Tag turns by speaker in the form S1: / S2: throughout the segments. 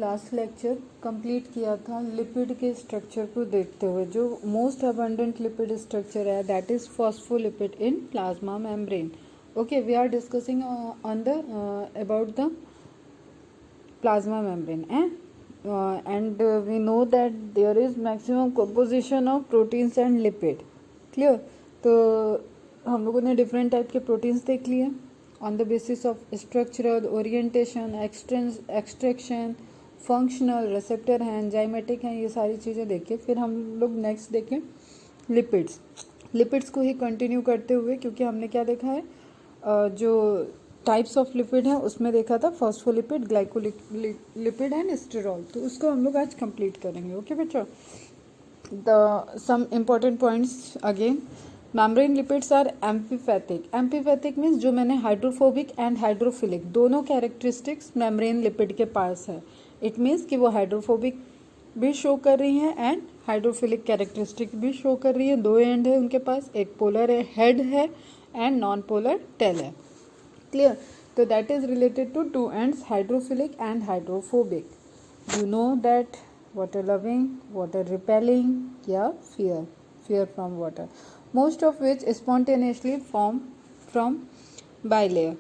S1: Last lecture complete किया था lipid के स्ट्रक्चर को देखते हुए। जो मोस्ट अबंडेंट लिपिड स्ट्रक्चर है that is phospholipid in plasma membrane. Okay, we are discussing on the about the plasma membrane and we know that there is maximum composition of proteins and lipid. Clear? तो हम लोगों ने different type के proteins देख लिए on the basis of structural, orientation, extraction, functional, receptor हैं, enzymatic हैं, ये सारी चीज़ें देखे। फिर हम लोग नेक्स्ट देखें लिपिड्स। लिपिड्स को ही कंटिन्यू करते हुए, क्योंकि हमने क्या देखा है जो टाइप्स ऑफ लिपिड है उसमें देखा था फॉस्फोलिपिड, ग्लाइकोलिपिड एंड स्टेरॉल। तो उसको हम लोग आज कंप्लीट करेंगे। ओके बच्चों, the some important points again. Membrane lipids are amphipathic. Amphipathic means जो मैंने हाइड्रोफोबिक एंड हाइड्रोफिलिक दोनों कैरेक्टरिस्टिक्स मेम्ब्रेन लिपिड के पास है। इट मीन्स कि वो हाइड्रोफोबिक भी शो कर रही हैं एंड हाइड्रोफिलिक कैरेक्टरिस्टिक भी शो कर रही है। दो एंड है उनके पास, एक पोलर है हेड है एंड नॉन पोलर टेल है। क्लियर? तो that is related to two ends, hydrophilic and hydrophobic. You know that water loving, water repelling या fear from water, most of which spontaneously form from bilayer.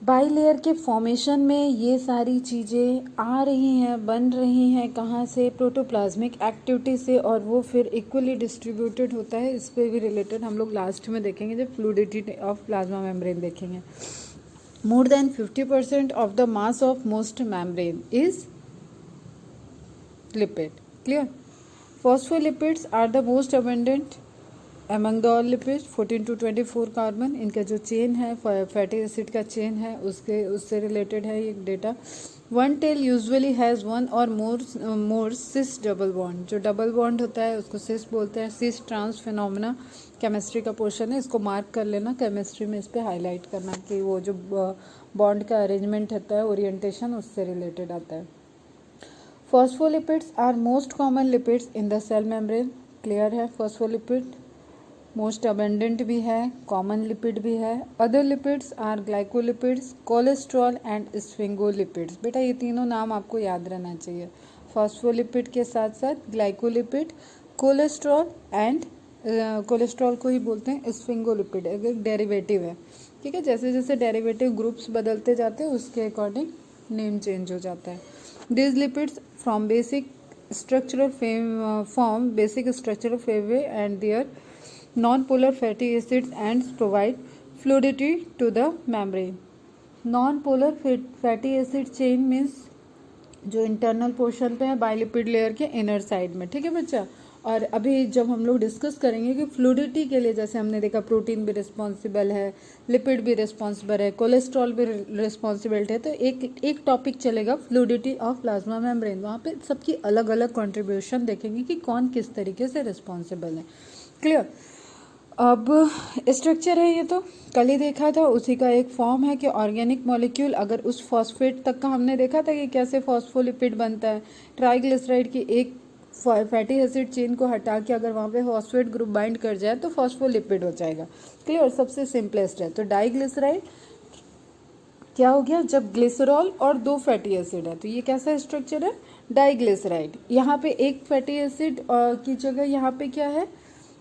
S1: Bilayer के formation में ये सारी चीज़ें आ रही हैं, बन रही हैं कहाँ से? प्रोटोप्लाज्मिक एक्टिविटी से, और वो फिर इक्वली डिस्ट्रीब्यूटेड होता है। इस पे भी रिलेटेड हम लोग लास्ट में देखेंगे जब फ्लूइडिटी ऑफ प्लाज्मा मेम्ब्रेन देखेंगे। More than 50% of the mass of most membrane is lipid. Clear? Phospholipids are the most abundant among the all lipids, 14 to 24 carbon. इनका जो चेन है फैटी एसिड का चेन है उससे रिलेटेड है ये data. One tail usually has one or more cis double bond. जो double bond होता है उसको सिस बोलते हैं। सिस ट्रांस फिनोमेना केमिस्ट्री का पोर्शन है, इसको मार्क कर लेना, केमिस्ट्री में इस पर हाईलाइट करना कि वो जो बॉन्ड का अरेंजमेंट होता है, ओरिएंटेशन, उससे रिलेटेड आता है। Phospholipids are most common lipids in the cell membrane. Clear है? फॉस्फोलिपिड मोस्ट अबंडेंट भी है, कॉमन लिपिड भी है। Other lipids are glycolipids, cholesterol and sphingolipids. बेटा ये तीनों नाम आपको याद रहना चाहिए। फॉस्फोलिपिड के साथ साथ ग्लाइकोलिपिड, कोलेस्ट्रॉल एंड कोलेस्ट्रॉल को ही बोलते हैं स्फिंगोलिपिड, एक डेरिवेटिव है। ठीक है, जैसे जैसे डेरिवेटिव ग्रुप्स बदलते जाते हैं उसके अकॉर्डिंग नेम चेंज हो जाता है। This lipids from basic structural form basic structural फेवे and their non-polar fatty acids and provide fluidity to the membrane. Non-polar fatty acid chain means जो इंटरनल पोर्शन पे है बाइलिपिड लेयर के inner side में। ठीक है बच्चा? और अभी जब हम लोग डिस्कस करेंगे कि फ्लूइडिटी के लिए, जैसे हमने देखा प्रोटीन भी रिस्पॉन्सिबल है, लिपिड भी रिस्पॉन्सिबल है, कोलेस्ट्रॉल भी रिस्पॉन्सिबल है, तो एक टॉपिक चलेगा फ्लूइडिटी ऑफ प्लाज्मा मेम्ब्रेन। वहाँ पे सबकी अलग अलग कॉन्ट्रीब्यूशन देखेंगे कि कौन किस तरीके से रिस्पॉन्सिबल है। क्लियर? अब स्ट्रक्चर है ये तो कल ही देखा था, उसी का एक फॉर्म है कि ऑर्गेनिक मॉलिक्यूल, अगर उस फॉस्फेट तक का हमने देखा था कि कैसे फॉस्फोलिपिड बनता है। ट्राइग्लिसराइड की एक फैटी एसिड चेन को हटा के अगर वहाँ पे फॉस्फेट ग्रुप बाइंड कर जाए तो फॉस्फोलिपिड हो जाएगा। क्लियर? सबसे सिंपलेस्ट है। तो डाइग्लिसराइड क्या हो गया? जब ग्लिसरॉल और दो फैटी एसिड है तो ये कैसा स्ट्रक्चर है? डाइग्लिसराइड। यहाँ पे एक फैटी एसिड की जगह यहाँ पे क्या है?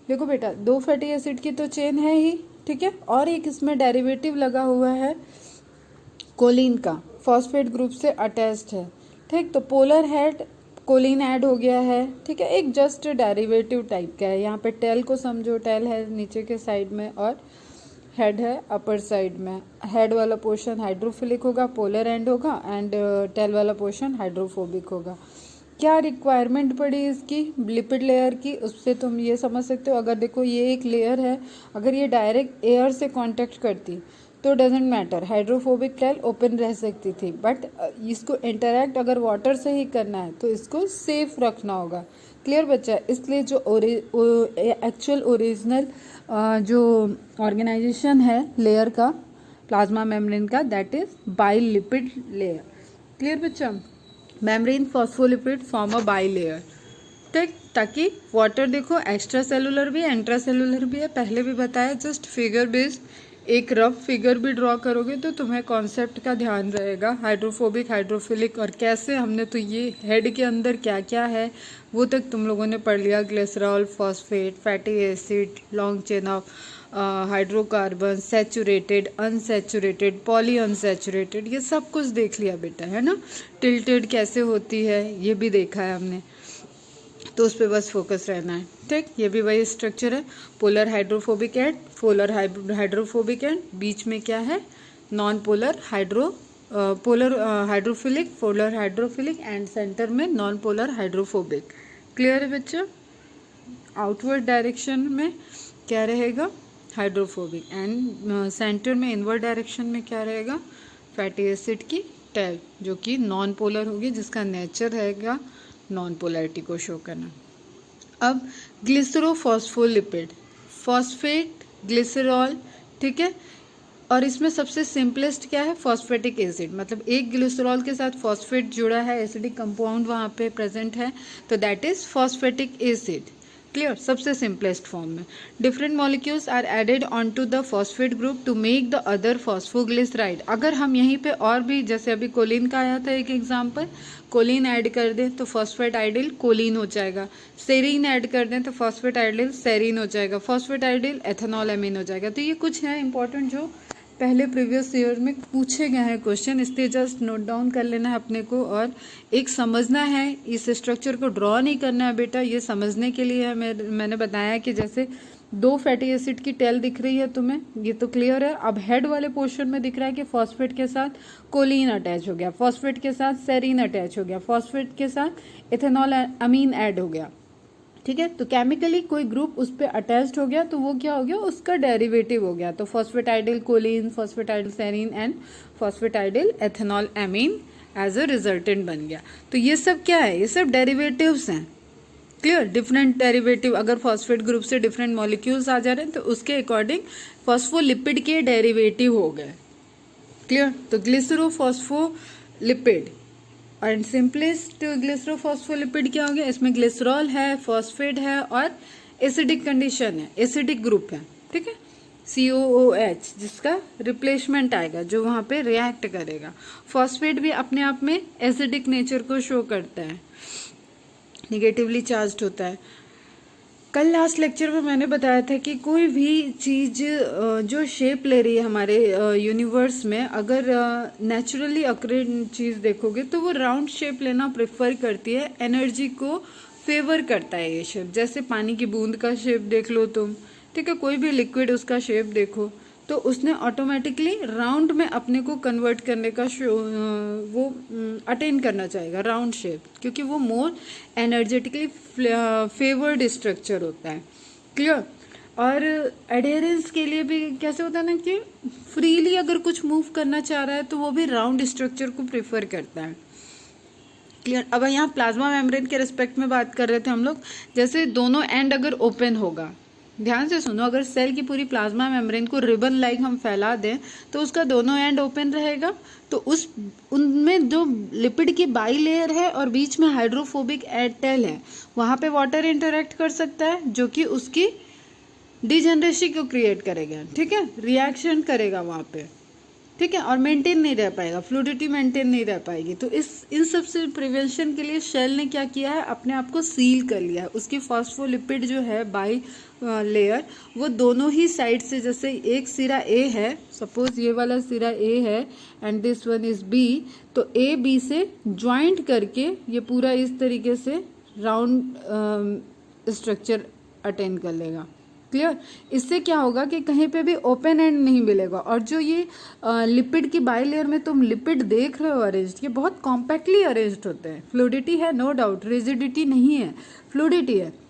S1: देखो बेटा, दो फैटी एसिड की तो चेन है ही, ठीक है, और एक इसमें डेरिवेटिव लगा हुआ है कोलिन का, फॉस्फेट ग्रुप से अटैच्ड है। ठीक, तो पोलर हेड कोलिन ऐड हो गया है। ठीक है, एक जस्ट डेरिवेटिव टाइप का है। यहाँ पे टेल को समझो, टेल है नीचे के साइड में और हेड है अपर साइड में। हेड वाला पोर्शन हाइड्रोफिलिक होगा, पोलर एंड होगा, एंड टेल वाला पोर्शन हाइड्रोफोबिक होगा। क्या रिक्वायरमेंट पड़ी इसकी लिपिड लेयर की, उससे तुम ये समझ सकते हो। अगर देखो ये एक लेयर है, अगर ये डायरेक्ट एयर से कांटेक्ट करती तो doesn't matter, hydrophobic tell open रह सकती थी, बट इसको इंटरैक्ट अगर वाटर से ही करना है तो इसको सेफ रखना होगा। क्लियर बच्चा? इसलिए जो एक्चुअल ओरिजिनल जो ऑर्गेनाइजेशन है लेयर का प्लाज्मा मेम्ब्रेन का, that is bilipid layer. Clear बच्चा? Membrane phospholipid form a bilayer. ठीक, ताकि वाटर देखो एक्स्ट्रा सेलुलर भी है, इंट्रा सेलुलर भी है, पहले भी बताया, जस्ट फिगर बेस्ड एक रफ फिगर भी ड्रॉ करोगे तो तुम्हें कॉन्सेप्ट का ध्यान रहेगा, हाइड्रोफोबिक, हाइड्रोफिलिक, और कैसे हमने तो ये हेड के अंदर क्या क्या है वो तक तुम लोगों ने पढ़ लिया। Glycerol, phosphate, fatty acid, long chain of hydrocarbon, saturated, unsaturated, poly unsaturated, ये सब कुछ देख लिया बेटा, है ना। टिल्टेड कैसे होती है ये भी देखा है हमने, तो उस पर बस फोकस रहना है, ठीक। ये भी वही स्ट्रक्चर है, polar hydrophobic end polar hydrophobic end, बीच में क्या है, non polar polar hydrophilic, polar hydrophilic end center में नॉन पोलर हाइड्रोफोबिक। क्लियर है बच्चा। आउटवर्ड डायरेक्शन में क्या रहेगा, हाइड्रोफोबिक, एंड सेंटर में इनवर्ड डायरेक्शन में क्या रहेगा, फैटी एसिड की टेल, जो कि नॉन पोलर होगी, जिसका नेचर रहेगा नॉन पोलैरिटी को शो करना। अब ग्लिसरोफॉस्फोलिपिड, फॉस्फेट, ग्लिसरॉल, ठीक है, और इसमें सबसे सिंपलेस्ट क्या है, फॉस्फेटिक एसिड, मतलब एक ग्लिसरॉल के साथ फॉस्फेट जुड़ा है, एसिडिक कंपाउंड वहाँ पे प्रेजेंट है, तो that is phosphatidic acid. Clear, सबसे सिंपलेस्ट फॉर्म में। Different molecules are added on to the phosphate group to make the other phosphoglyceride. अगर हम यहीं पे और भी, जैसे अभी कोलिन का आया था एक एग्जांपल, कोलिन ऐड कर दें तो फॉस्फेटाइडिल कोलिन हो जाएगा, सेरीन ऐड कर दें तो फॉस्फेटाइडिल सेरीन हो जाएगा, फॉस्फेटाइडिल एथेनॉल एमीन हो जाएगा। तो ये कुछ है इंपॉर्टेंट जो पहले प्रीवियस ईयर में पूछे गए हैं क्वेश्चन, इसलिए जस्ट नोट डाउन कर लेना है अपने को, और एक समझना है, इस स्ट्रक्चर को ड्रॉ नहीं करना है बेटा, ये समझने के लिए है। मैंने बताया कि जैसे दो फैटी एसिड की टेल दिख रही है तुम्हें, ये तो क्लियर है। अब हेड वाले पोर्शन में दिख रहा है कि फॉस्फेट के साथ कोलिन अटैच हो गया, फॉस्फेट के साथ सेरीन अटैच हो गया, फॉस्फेट के साथ इथेनॉल अमीन ऐड हो गया, ठीक है। तो केमिकली कोई ग्रुप उस पर अटैच्ड हो गया तो वो क्या हो गया, उसका डेरिवेटिव हो गया। तो phosphatidyl choline, phosphatidyl serine and phosphatidyl ethanol amine as a resultant बन गया। तो ये सब क्या है, ये सब डेरिवेटिव्स हैं। क्लियर, डिफरेंट डेरिवेटिव, अगर फॉस्फेट ग्रुप से डिफरेंट मॉलिक्यूल्स आ जा रहे हैं तो उसके अकॉर्डिंग फॉस्फोलिपिड के डेरिवेटिव हो गए। क्लियर, तो ग्लिसरोफॉस्फोलिपिड एंड सिंपलेस्ट ग्लिसरोफॉस्फोलिपिड क्या हो गया, इसमें ग्लिसरॉल है, फॉस्फेट है और एसिडिक कंडीशन है, एसिडिक ग्रुप है, ठीक है, COOH, जिसका रिप्लेसमेंट आएगा जो वहां पे रिएक्ट करेगा। फॉस्फेट भी अपने आप में एसिडिक नेचर को शो करता है, निगेटिवली चार्ज्ड होता है। कल लास्ट लेक्चर में मैंने बताया था कि कोई भी चीज जो शेप ले रही है हमारे यूनिवर्स में, अगर नेचुरली अकरेंट चीज देखोगे तो वो राउंड शेप लेना प्रेफर करती है, एनर्जी को फेवर करता है ये शेप। जैसे पानी की बूंद का शेप देख लो तुम, ठीक है, कोई भी लिक्विड उसका शेप देखो तो उसने ऑटोमेटिकली राउंड में अपने को कन्वर्ट करने का वो अटेन करना चाहेगा राउंड शेप, क्योंकि वो मोर एनर्जेटिकली फेवर्ड स्ट्रक्चर होता है। क्लियर, और एडेरेंस के लिए भी कैसे होता है ना कि फ्रीली अगर कुछ मूव करना चाह रहा है तो वो भी राउंड स्ट्रक्चर को प्रेफर करता है। क्लियर, अब यहाँ प्लाज्मा मेम्ब्रेन के रिस्पेक्ट में बात कर रहे थे हम लोग, जैसे दोनों एंड अगर ओपन होगा, ध्यान से सुनो, अगर सेल की पूरी प्लाज्मा मेम्ब्रेन को रिबन लाइक हम फैला दें तो उसका दोनों एंड ओपन रहेगा, तो उनमें जो लिपिड की बाई लेयर है और बीच में हाइड्रोफोबिक एटेल है, वहां पे वाटर इंटरेक्ट कर सकता है जो कि उसकी डिजेनरेसी को क्रिएट करेगा, ठीक है, रिएक्शन करेगा वहां पे, ठीक है, और मेंटेन नहीं रह पाएगा, फ्लूइडिटी मेंटेन नहीं रह पाएगी। तो इन सब से प्रिवेंशन के लिए शेल ने क्या किया है, अपने आप को सील कर लिया है। उसकी फॉस्फोलिपिड जो है बाई लेयर, वो दोनों ही साइड से, जैसे एक सिरा ए है, सपोज ये वाला सिरा ए है and this one is B, तो ए बी से ज्वाइंट करके ये पूरा इस तरीके से राउंड स्ट्रक्चर अटेन कर लेगा। क्लियर, इससे क्या होगा कि कहीं पे भी ओपन एंड नहीं मिलेगा, और जो ये लिपिड की बाई लेयर में तुम लिपिड देख रहे हो अरेंज्ड, ये बहुत कॉम्पैक्टली अरेंज्ड होते हैं। फ्लूइडिटी है नो डाउट, रिजिडिटी नहीं है, फ्लूइडिटी है,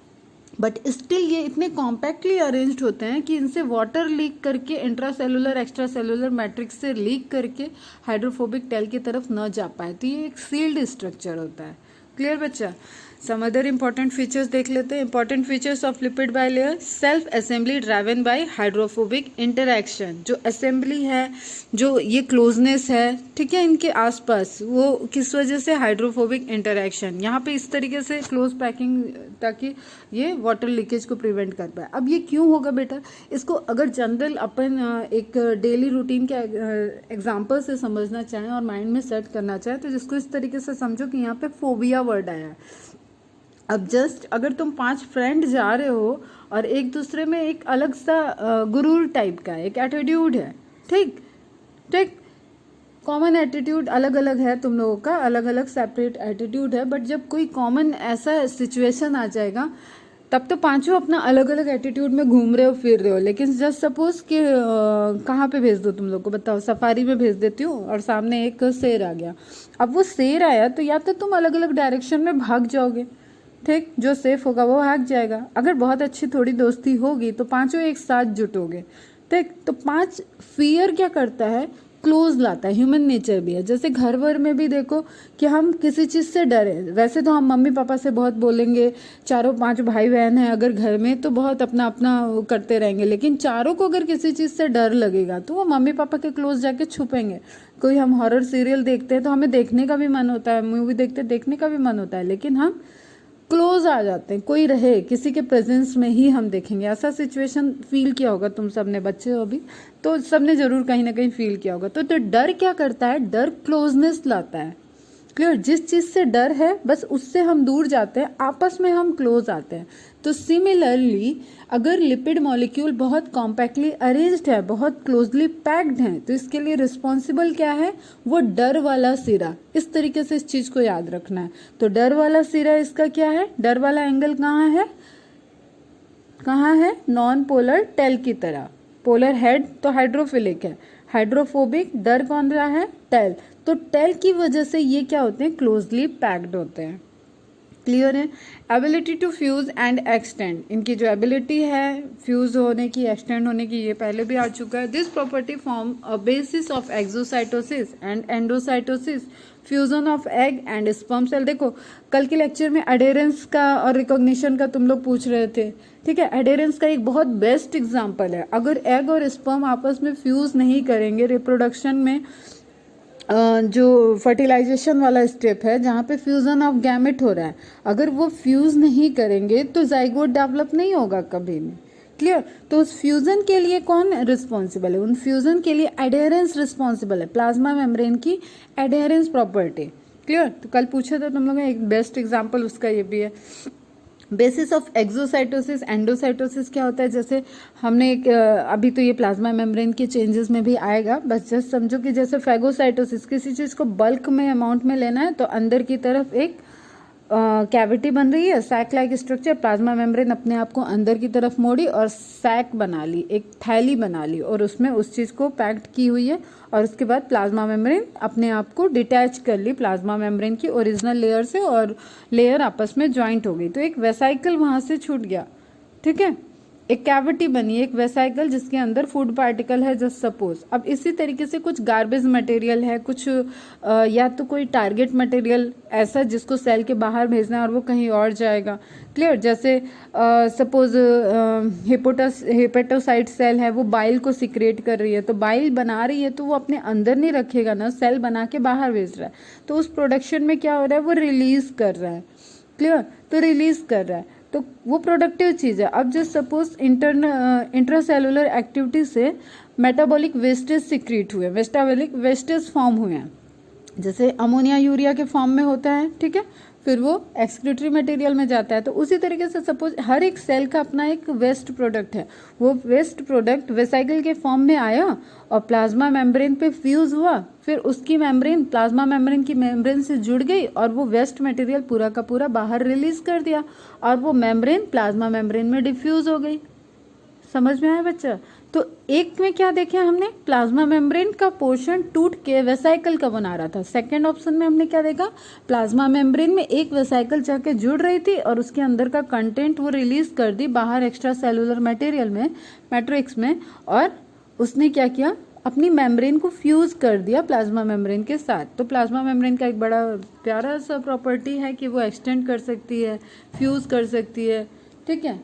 S1: बट स्टिल ये इतने कॉम्पैक्टली अरेंज्ड होते हैं कि इनसे वाटर लीक करके इंट्रासेलुलर एक्स्ट्रा सेलुलर मैट्रिक्स से लीक करके हाइड्रोफोबिक टेल की तरफ न जा पाए। तो ये एक सील्ड स्ट्रक्चर होता है। क्लियर बच्चा, सम अदर इंपॉर्टेंट फीचर्स देख लेते हैं। Important features of lipid bilayer, self assembly driven by hydrophobic interaction. जो असेंबली है, जो ये क्लोजनेस है, ठीक है, इनके आसपास, वो किस वजह से? Hydrophobic interaction. यहाँ पे इस तरीके से क्लोज पैकिंग ताकि ये वाटर लीकेज को प्रिवेंट कर पाए। अब ये क्यों होगा बेटा? इसको अगर जनरल अपन एक डेली रूटीन के एग्जाम्पल से समझना चाहें और माइंड में सेट करना चाहें तो जिसको इस तरीके से समझो कि यहाँ पे फोबिया वर्ड आया है। अब जस्ट अगर तुम 5 फ्रेंड जा रहे हो और एक दूसरे में एक अलग सा गुरूर टाइप का एक एटीट्यूड है, ठीक ठीक, कॉमन एटीट्यूड अलग अलग है तुम लोगों का, अलग अलग सेपरेट एटीट्यूड है, बट जब कोई कॉमन ऐसा सिचुएशन आ जाएगा तब तो पांचों अपना अलग अलग एटीट्यूड में घूम रहे हो, फिर रहे हो। लेकिन जस्ट सपोज कि कहाँ पे भेज दो तुम लोग को, बताओ, सफारी में भेज देती हूँ और सामने एक शेर आ गया। अब वो शेर आया तो या तो तुम अलग अलग डायरेक्शन में भाग जाओगे, ठीक, जो सेफ होगा वो भाग जाएगा। अगर बहुत अच्छी थोड़ी दोस्ती होगी तो पांचों एक साथ जुटोगे, ठीक। तो 5 फियर क्या करता है? क्लोज लाता है, ह्यूमन नेचर भी है। जैसे घर वर में भी देखो कि हम किसी चीज से डरे, वैसे तो हम मम्मी पापा से बहुत बोलेंगे, 4-5 भाई बहन हैं अगर घर में तो बहुत अपना अपना करते रहेंगे, लेकिन चारों को अगर किसी चीज से डर लगेगा तो वो मम्मी पापा के क्लोज जाके छुपेंगे। कोई हम हॉरर सीरियल देखते हैं तो हमें देखने का भी मन होता है, मूवी देखते देखने का भी मन होता है, लेकिन हम क्लोज आ जाते हैं, कोई रहे किसी के प्रेजेंस में ही हम देखेंगे। ऐसा सिचुएशन फील किया होगा तुम सबने, बच्चे हो अभी तो सबने जरूर कहीं ना कहीं फील किया होगा। तो डर क्या करता है? डर क्लोजनेस लाता है, क्लियर। जिस चीज से डर है बस उससे हम दूर जाते हैं, आपस में हम क्लोज आते हैं। तो सिमिलरली अगर लिपिड मॉलिक्यूल बहुत कॉम्पैक्टली अरेंज्ड है, बहुत क्लोजली पैक्ड है, तो इसके लिए रिस्पॉन्सिबल क्या है? वो डर वाला सिरा। इस तरीके से इस चीज को याद रखना है। तो डर वाला सिरा इसका क्या है? डर वाला एंगल कहाँ है? कहाँ है? नॉन पोलर टेल की तरह। पोलर हेड तो हाइड्रोफिलिक है, हाइड्रोफोबिक डर कौन रहा है? टेल। तो टेल की वजह से ये क्या होते हैं? क्लोजली पैक्ड होते हैं, क्लियर है। Ability to fuse and extend, इनकी जो एबिलिटी है फ्यूज होने की, एक्सटेंड होने की, ये पहले भी आ चुका है। This property form a basis of exocytosis and endocytosis, fusion of egg and sperm cell. देखो कल के लेक्चर में एडेरेंस का और रिकॉग्निशन का तुम लोग पूछ रहे थे, ठीक है। एडेरेंस का एक बहुत बेस्ट एग्जांपल है। अगर एग और स्पर्म आपस में फ्यूज नहीं करेंगे, रिप्रोडक्शन में जो फर्टिलाइजेशन वाला स्टेप है जहाँ पे फ्यूजन ऑफ गैमेट हो रहा है, अगर वो फ्यूज नहीं करेंगे तो जाइगोट डेवलप नहीं होगा कभी भी, क्लियर। तो उस फ्यूजन के लिए कौन रिस्पॉन्सिबल है? उन फ्यूजन के लिए एडेरेंस रिस्पॉन्सिबल है, प्लाज्मा मेम्ब्रेन की एडेरेंस प्रॉपर्टी, क्लियर। तो कल पूछा था तुम लोगों ने, एक बेस्ट एग्जाम्पल उसका ये भी है। बेसिस ऑफ एक्सोसाइटोसिस एंडोसाइटोसिस क्या होता है? जैसे हमने एक अभी तो ये प्लाज्मा मेम्ब्रेन के चेंजेस में भी आएगा, बस जस्ट समझो कि जैसे फैगोसाइटोसिस, किसी चीज को बल्क में अमाउंट में लेना है तो अंदर की तरफ एक कैविटी बन रही है, sac like structure, plasma membrane अपने आप को अंदर की तरफ मोड़ी और सैक बना ली, एक थैली बना ली और उसमें उस चीज को पैक्ड की हुई है, और उसके बाद प्लाज्मा मेम्ब्रेन अपने आप को डिटैच कर ली प्लाज्मा मेम्ब्रेन की ओरिजिनल लेयर से, और लेयर आपस में ज्वाइंट हो गई, तो एक वेसाइकल वहां से छूट गया, ठीक है। एक कैविटी बनी, एक वेसाइकल जिसके अंदर फूड पार्टिकल है, जस्ट सपोज। अब इसी तरीके से कुछ गार्बेज मटेरियल है, कुछ या तो कोई टारगेट मटेरियल ऐसा जिसको सेल के बाहर भेजना है और वो कहीं और जाएगा, क्लियर। जैसे सपोज हेपेटोसाइट सेल है, वो बाइल को सिक्रेट कर रही है, तो बाइल बना रही है तो वो अपने अंदर नहीं रखेगा ना, सेल बना के बाहर भेज रहा है, तो उस प्रोडक्शन में क्या हो रहा है? वो रिलीज कर रहा है, क्लियर। तो रिलीज कर रहा है तो वो प्रोडक्टिव चीज है। अब जस्ट सपोज इंट्रासेलुलर एक्टिविटी से मेटाबॉलिक वेस्टेज सिक्रीट हुए, मेटाबॉलिक वेस्टेज फॉर्म हुए हैं, जैसे अमोनिया यूरिया के फॉर्म में होता है, ठीक है, फिर वो एक्सक्रीटरी मटेरियल में जाता है। तो उसी तरीके से सपोज हर एक सेल का अपना एक वेस्ट प्रोडक्ट है, वो वेस्ट प्रोडक्ट वेसाइकल के फॉर्म में आया और प्लाज्मा मेम्ब्रेन पे फ्यूज हुआ, फिर उसकी मेम्ब्रेन प्लाज्मा मेम्ब्रेन की मेम्ब्रेन से जुड़ गई और वो वेस्ट मटेरियल पूरा का पूरा बाहर रिलीज कर दिया और वो मेम्ब्रेन प्लाज्मा मेम्ब्रेन में डिफ्यूज हो गई। समझ में आया बच्चा? तो एक में क्या देखे हमने? प्लाज्मा मेम्ब्रेन का पोर्शन टूट के वेसाइकल का बना रहा था। सेकंड ऑप्शन में हमने क्या देखा? प्लाज्मा मेम्ब्रेन में एक वेसाइकल जाके जुड़ रही थी और उसके अंदर का कंटेंट वो रिलीज कर दी बाहर एक्स्ट्रा सेलुलर मटेरियल में, मैट्रिक्स में, और उसने क्या किया? अपनी मेम्ब्रेन को फ्यूज कर दिया प्लाज्मा मेम्ब्रेन के साथ। तो प्लाज्मा मेम्ब्रेन का एक बड़ा प्यारा सा प्रॉपर्टी है कि वो एक्सटेंड कर सकती है, फ्यूज कर सकती है, ठीक है,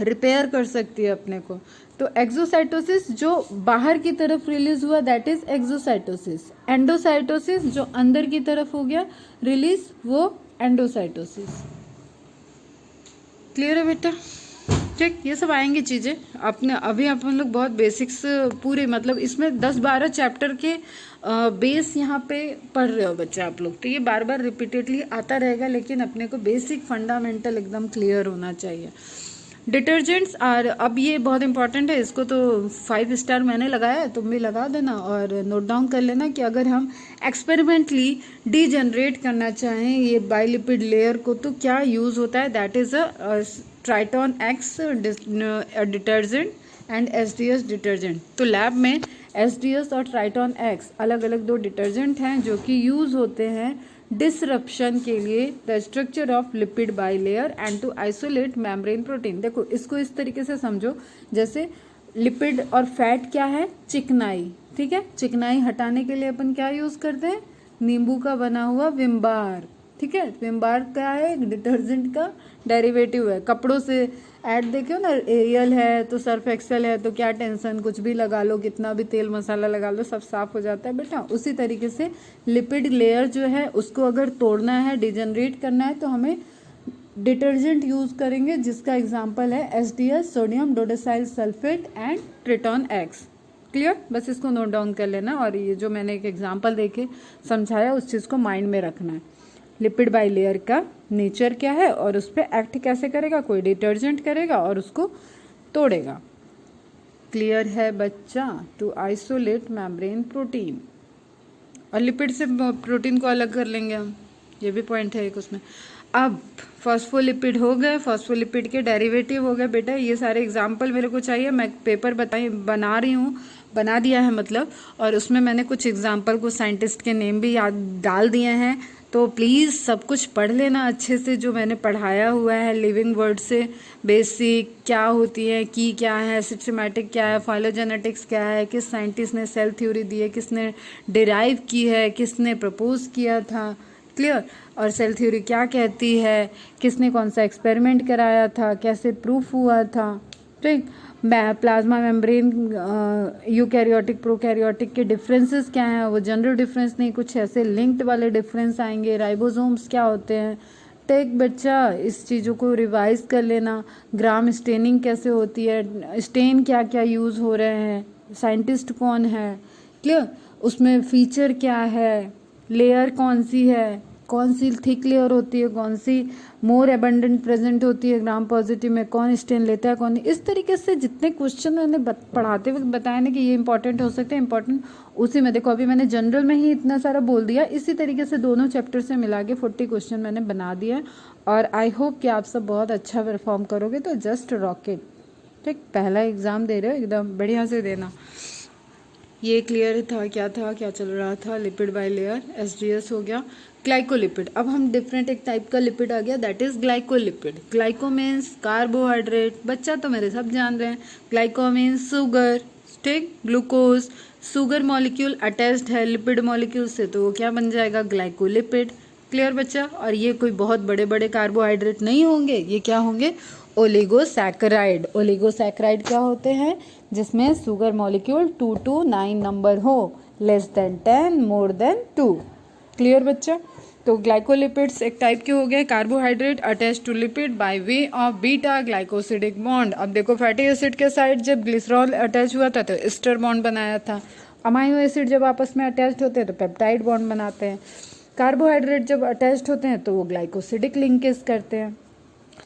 S1: रिपेयर कर सकती है अपने को। तो एक्सोसाइटोसिस जो बाहर की तरफ रिलीज हुआ दैट इज एक्सोसाइटोसिस। एंडोसाइटोसिस जो अंदर की तरफ हो गया रिलीज, वो एंडोसाइटोसिस। क्लियर है बेटा? ठीक, ये सब आएंगी चीजें अपने। अभी अपन लोग बहुत बेसिक्स पूरे मतलब इसमें 10-12 चैप्टर के बेस यहाँ पे पढ़ रहे हो बच्चे आप लोग। तो ये बार बार रिपीटेडली आता रहेगा, लेकिन अपने को बेसिक फंडामेंटल एकदम क्लियर होना चाहिए। डिटर्जेंट्स आर, अब ये बहुत इंपॉर्टेंट है, इसको तो 5 स्टार मैंने लगाया है, तुम भी लगा देना और नोट डाउन कर लेना कि अगर हम एक्सपेरिमेंटली डीजनरेट करना चाहें ये बाइलिपिड लेयर को तो क्या यूज होता है। That is a Triton X detergent and SDS detergent. तो लैब में एसडीएस और ट्राइटॉन एक्स अलग अलग 2 डिटर्जेंट हैं जो कि यूज होते हैं डिसरप्शन के लिए, the structure of lipid bilayer and to isolate membrane protein. देखो इसको इस तरीके से समझो, जैसे लिपिड और फैट क्या है, चिकनाई, ठीक है, चिकनाई हटाने के लिए अपन क्या यूज करते हैं, नींबू का बना हुआ विम बार, ठीक है। विम बार क्या है, एक डिटर्जेंट का डेरिवेटिव है। कपड़ों से ऐड देखो ना, एरियल है तो सर्फ एक्सेल है तो क्या टेंशन, कुछ भी लगा लो, कितना भी तेल मसाला लगा लो, सब साफ हो जाता है बेटा। उसी तरीके से लिपिड लेयर जो है उसको अगर तोड़ना है, डिजनरेट करना है, तो हमें डिटर्जेंट यूज करेंगे जिसका एग्जाम्पल है SDS, sodium dodecyl sulphate and Triton X. Clear? बस इसको नोट डाउन कर लेना और ये जो मैंने एक एग्जाम्पल देके समझाया उस चीज को माइंड में रखना है। लिपिड बाइलेयर का नेचर क्या है और उस पर एक्ट कैसे करेगा, कोई डिटर्जेंट करेगा और उसको तोड़ेगा। क्लियर है बच्चा? टू आइसोलेट मेम्ब्रेन प्रोटीन, और लिपिड से प्रोटीन को अलग कर लेंगे हम, ये भी पॉइंट है एक उसमें। अब फॉस्फोलिपिड हो गए, फॉस्फोलिपिड के डेरिवेटिव हो गए बेटा। ये सारे एग्जाम्पल मेरे को चाहिए, मैं पेपर बना रही हूँ, बना दिया है मतलब, और उसमें मैंने कुछ एग्जाम्पल को साइंटिस्ट के नेम भी याद डाल दिए हैं। तो प्लीज़ सब कुछ पढ़ लेना अच्छे से जो मैंने पढ़ाया हुआ है, लिविंग वर्ड से बेसिक क्या होती है, की क्या है, सिस्टमैटिक क्या है, फाइलोजेनेटिक्स क्या है, किस साइंटिस्ट ने सेल थ्योरी दी है, किसने डिराइव की है, किसने प्रपोज किया था। क्लियर? और सेल थ्योरी क्या कहती है, किसने कौन सा एक्सपेरिमेंट कराया था, कैसे प्रूफ हुआ था, ठीक। प्लाज्मा मेम्ब्रेन यूकैरियोटिक प्रोकैरियोटिक के डिफरेंसेस क्या हैं, वो जनरल डिफरेंस नहीं, कुछ ऐसे लिंक्ड वाले डिफरेंस आएंगे। राइबोसोम्स क्या होते हैं, टेक बच्चा इस चीज़ों को रिवाइज कर लेना। ग्राम स्टेनिंग कैसे होती है, स्टेन क्या क्या यूज़ हो रहे हैं, साइंटिस्ट कौन है, क्लियर, उसमें फीचर क्या है, लेयर कौन सी है, कौन सी थिक लेयर होती है, कौन सी मोर एबंडेंट प्रेजेंट होती है ग्राम पॉजिटिव में, कौन स्टेन लेता है कौन नहीं। इस तरीके से जितने क्वेश्चन मैंने पढ़ाते वक्त बताया ना कि ये इंपॉर्टेंट हो सकते हैं, इंपॉर्टेंट उसी में देखो अभी मैंने जनरल में ही इतना सारा बोल दिया, इसी तरीके से दोनों चैप्टर से मिला के 40 क्वेश्चन मैंने बना दिया। और आई होप कि आप सब बहुत अच्छा परफॉर्म करोगे। तो जस्ट रॉकेट, ठीक, पहला एग्जाम दे रहे हो एकदम बढ़िया से देना। ये क्लियर था क्या चल रहा था। लिपिड बाइलेयर, एसडीएस हो गया। ग्लाइकोलिपिड, अब हम डिफरेंट एक टाइप का लिपिड आ गया, that is glycolipid. Glyco means carbohydrate, बच्चा तो मेरे सब जान रहे हैं। ग्लाइको मीन्स शुगर, ठीक, ग्लूकोज, शुगर मॉलिक्यूल अटैच्ड है लिपिड मॉलिक्यूल से, तो वो क्या बन जाएगा, ग्लाइकोलिपिड। क्लियर बच्चा? और ये कोई बहुत बड़े बड़े कार्बोहाइड्रेट नहीं होंगे, ये क्या होंगे, ओलिगोसैकेराइड। ओलिगोसैकेराइड क्या होते हैं, जिसमें शुगर मॉलिक्यूल 2 to 9 नंबर हो, less than 10, more than 2। Clear बच्चा? तो ग्लाइकोलिपिड्स एक टाइप के हो गए, carbohydrate attach to lipid by way of beta glycosidic bond. अब देखो फैटी एसिड के साइड जब ग्लिसरॉल अटैच हुआ था तो एस्टर बॉन्ड बनाया था। अमाइनो एसिड जब आपस में अटैच्ड होते हैं तो पेप्टाइड बॉन्ड बनाते हैं। कार्बोहाइड्रेट जब अटैच्ड होते हैं तो वो ग्लाइकोसिडिक लिंकेज करते हैं।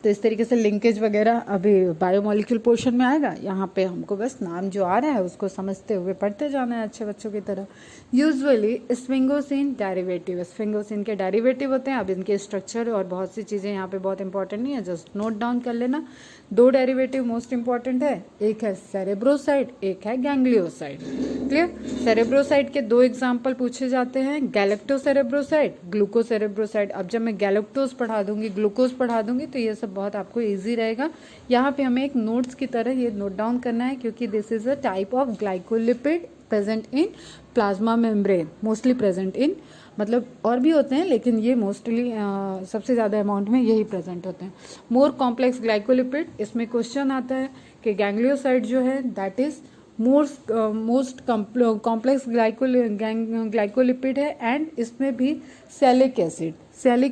S1: तो इस तरीके से लिंकेज वगैरह अभी बायोमोलिक्यूल पोर्शन में आएगा। यहाँ पे हमको बस नाम जो आ रहा है उसको समझते हुए पढ़ते जाना है अच्छे बच्चों की तरह। यूजुअली स्फिंगोसिन डेरिवेटिव, स्फिंगोसिन के डेरिवेटिव होते हैं। अब इनके स्ट्रक्चर और बहुत सी चीज़ें यहाँ पे बहुत इंपॉर्टेंट नहीं है, जस्ट नोट डाउन कर लेना। 2 डेरिवेटिव मोस्ट इंपॉर्टेंट है, एक है सेरेब्रोसाइड, एक है गैंग्लियोसाइड। क्लियर? सेरेब्रोसाइड के 2 एग्जाम्पल पूछे जाते हैं, गैलेक्टोसेरेब्रोसाइड, ग्लूकोसेरेब्रोसाइड। अब जब मैं गैलेक्टोज पढ़ा दूंगी, ग्लूकोज पढ़ा दूंगी तो ये सब तो बहुत आपको इजी रहेगा। यहाँ पे हमें एक नोट्स की तरह ये नोट डाउन करना है, क्योंकि this is a type of glycolipid present in plasma membrane, mostly present in, मतलब और भी होते हैं लेकिन ये मोस्टली सबसे ज़्यादा अमाउंट में यही प्रेजेंट होते हैं। मोर कॉम्प्लेक्स ग्लाइकोलिपिड, इसमें क्वेश्चन आता है कि गैंग्लियोसाइड जो है that is most complex glycolipid है, एंड इसमें भी sialic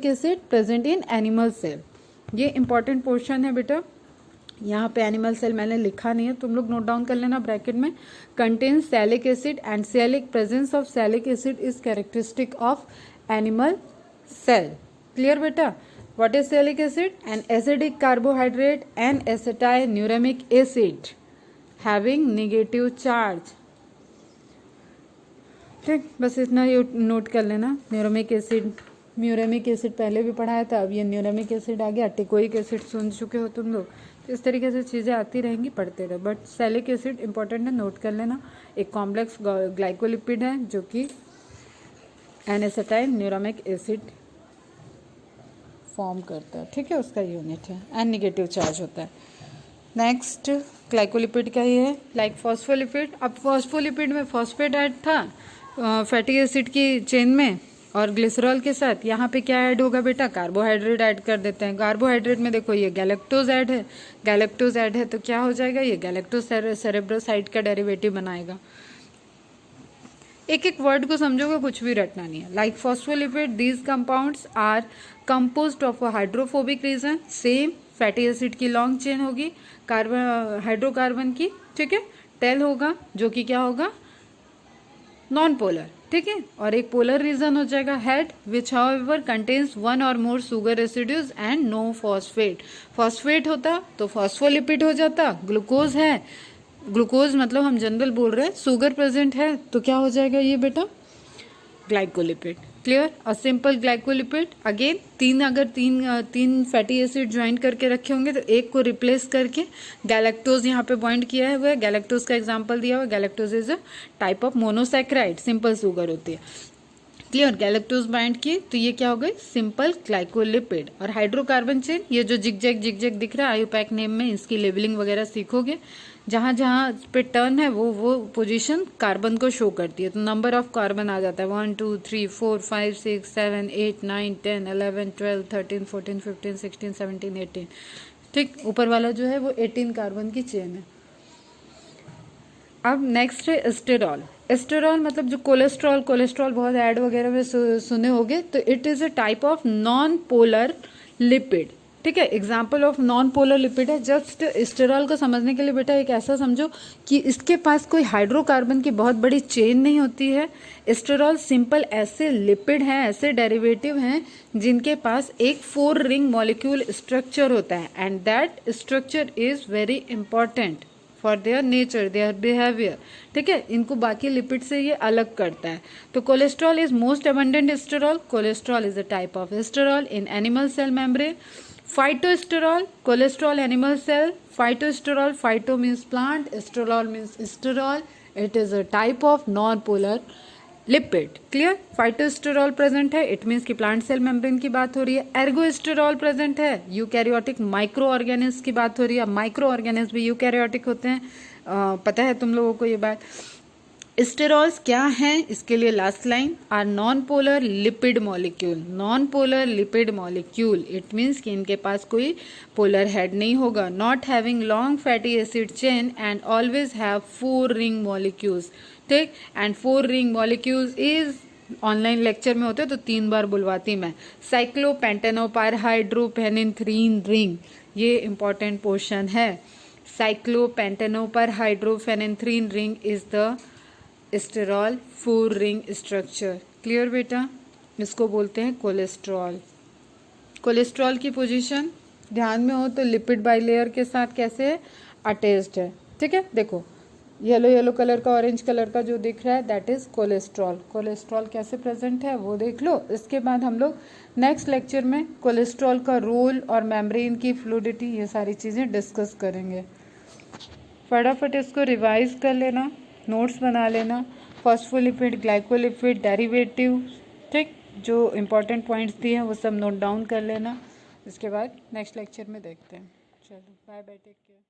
S1: acid present in animal cell. ये इंपॉर्टेंट पोर्शन है बेटा। यहाँ पे एनिमल सेल मैंने लिखा नहीं है, तुम लोग नोट डाउन कर लेना ब्रैकेट में। Contain sialic acid and sialic presence of sialic acid is characteristic of animal cell. Clear बेटा? What is sialic acid? An acidic carbohydrate and acetyl neuraminic acid having negative charge. ठीक, बस इतना ये note कर लेना। न्यूरेमिक acid पहले भी पढ़ाया था, अब ये न्यूरेमिक एसिड आ गया। टिकोइक एसिड सुन चुके हो तुम लोग। तो इस तरीके से चीज़ें आती रहेंगी, पढ़ते रहे। बट सैलिक एसिड इंपॉर्टेंट है, नोट कर लेना। एक कॉम्प्लेक्स ग्लाइकोलिपिड है जो कि N acetyl neuraminic acid form करता है। ठीक है, उसका यूनिट है, एन नेगेटिव चार्ज होता है। नेक्स्ट ग्लाइकोलिपिड का ही है, लाइक फॉस्फोलिपिड। अब फॉस्फोलिपिड में फॉस्फेट ऐड था फैटी एसिड की चेन में और ग्लिसरॉल के साथ। यहाँ पे क्या ऐड होगा बेटा? कार्बोहाइड्रेट ऐड कर देते हैं। कार्बोहाइड्रेट में देखो ये गैलेक्टोज ऐड है, तो क्या हो जाएगा? ये गैलेक्टोज सेरेब्रोसाइड का डेरिवेटिव बनाएगा। एक एक वर्ड को समझोगे, कुछ भी रटना नहीं है। Like phospholipid, these compounds are composed of a hydrophobic region. Same fatty acid की लॉन्ग चेन होगी, हाइड्रोकार्बन की, ठीक है। टेल होगा जो कि क्या होगा? नॉन पोलर, ठीक है। और एक पोलर रीजन हो जाएगा head, which however contains one or more sugar residues and no phosphate. Phosphate होता तो फॉस्फोलिपिड हो जाता। ग्लूकोज है, ग्लूकोज मतलब हम जनरल बोल रहे हैं, शुगर प्रेजेंट है तो क्या हो जाएगा ये बेटा? ग्लाइकोलिपिड। क्लियर? और सिंपल ग्लाइकोलिपिड अगेन तीन फैटी एसिड ज्वाइन करके रखे होंगे तो एक को रिप्लेस करके गैलेक्टोज यहाँ पे पॉइंट किया हुआ है। गैलेक्टोज का एग्जांपल दिया हुआ है। Galactose is a type of monosaccharide, simple sugar होती है। क्लियर? गैलेक्टोज बाइंड की तो ये क्या हो गई? Simple glycolipid. और हाइड्रोकार्बन चेन, ये जो जिगजैग दिख रहा है आयुपैक नेम में, इसकी लेबलिंग वगैरह सीखोगे। जहाँ जहाँ पे टर्न है वो पोजीशन कार्बन को शो करती है। तो नंबर ऑफ कार्बन आ जाता है 1 2 3 4 5 6 7 8 9 10 11 12 13 14 15 16 17 18। ठीक, ऊपर वाला जो है वो 18 कार्बन की चेन है। अब नेक्स्ट है एस्टेरॉल। एस्टेरॉल मतलब जो कोलेस्ट्रॉल बहुत ऐड वगैरह में सुने होगे। तो it is a type of non polar lipid. ठीक है, example of non polar lipid है। जस्ट एस्टेरॉल को समझने के लिए बेटा एक ऐसा समझो कि इसके पास कोई हाइड्रोकार्बन की बहुत बड़ी चेन नहीं होती है। एस्टेरॉल सिंपल ऐसे लिपिड हैं, ऐसे डेरिवेटिव हैं जिनके पास एक 4 रिंग मॉलिक्यूल स्ट्रक्चर होता है, and that structure is very important for their nature, their behaviour. ठीक है, इनको बाकी लिपिड से ये अलग करता है। तो cholesterol is most abundant sterol. Cholesterol is a type of sterol in animal cell membrane. Phytosterol, cholesterol animal cell. Phytosterol, phyto means plant, esterol means esterol. It is a type of non-polar lipid. Clear? Phytosterol present है, it means कि plant cell membrane की बात हो रही है। Ergosterol present है, eukaryotic micro organism की बात हो रही है। माइक्रो ऑर्गेनिज्म भी यूकैरियोटिक होते हैं, पता है तुम लोगों को ये बात। स्टेरॉल्स क्या हैं? इसके लिए last line, are non polar lipid molecule. Non polar lipid molecule, it means कि इनके पास कोई पोलर हेड नहीं होगा। Not having long fatty acid chain and always have 4 ring molecules. ठीक, and 4 ring molecules is online lecture में होते तो 3 बार बुलवाती मैं। साइक्लोपेंटेनोपायरहाइड्रोफेनिथ्रीन रिंग, ये इंपॉर्टेंट पोर्शन है। Cyclopentanoperhydrophenanthrene ring is the sterol 4 ring structure. Clear बेटा? इसको बोलते हैं कोलेस्ट्रॉल। कोलेस्ट्रॉल की पोजीशन ध्यान में हो तो लिपिड बाइलेयर के साथ कैसे अटैच्ड है। ठीक है, देखो येलो कलर का, ऑरेंज कलर का जो दिख रहा है दैट इज कोलेस्ट्रॉल। कोलेस्ट्रॉल कैसे प्रेजेंट है वो देख लो। इसके बाद हम लोग नेक्स्ट लेक्चर में कोलेस्ट्रॉल का रोल और मेम्ब्रेन की फ्लूइडिटी, ये सारी चीज़ें डिस्कस करेंगे। फटाफट इसको रिवाइज कर लेना, नोट्स बना लेना। फॉस्फोलिपिड, ग्लाइकोलिपिड, डेरिवेटिव, ठीक, जो इंपॉर्टेंट पॉइंट्स दिए हैं वो सब नोट डाउन कर लेना। इसके बाद नेक्स्ट लेक्चर में देखते हैं। चलो बाय बाय, टेक केयर।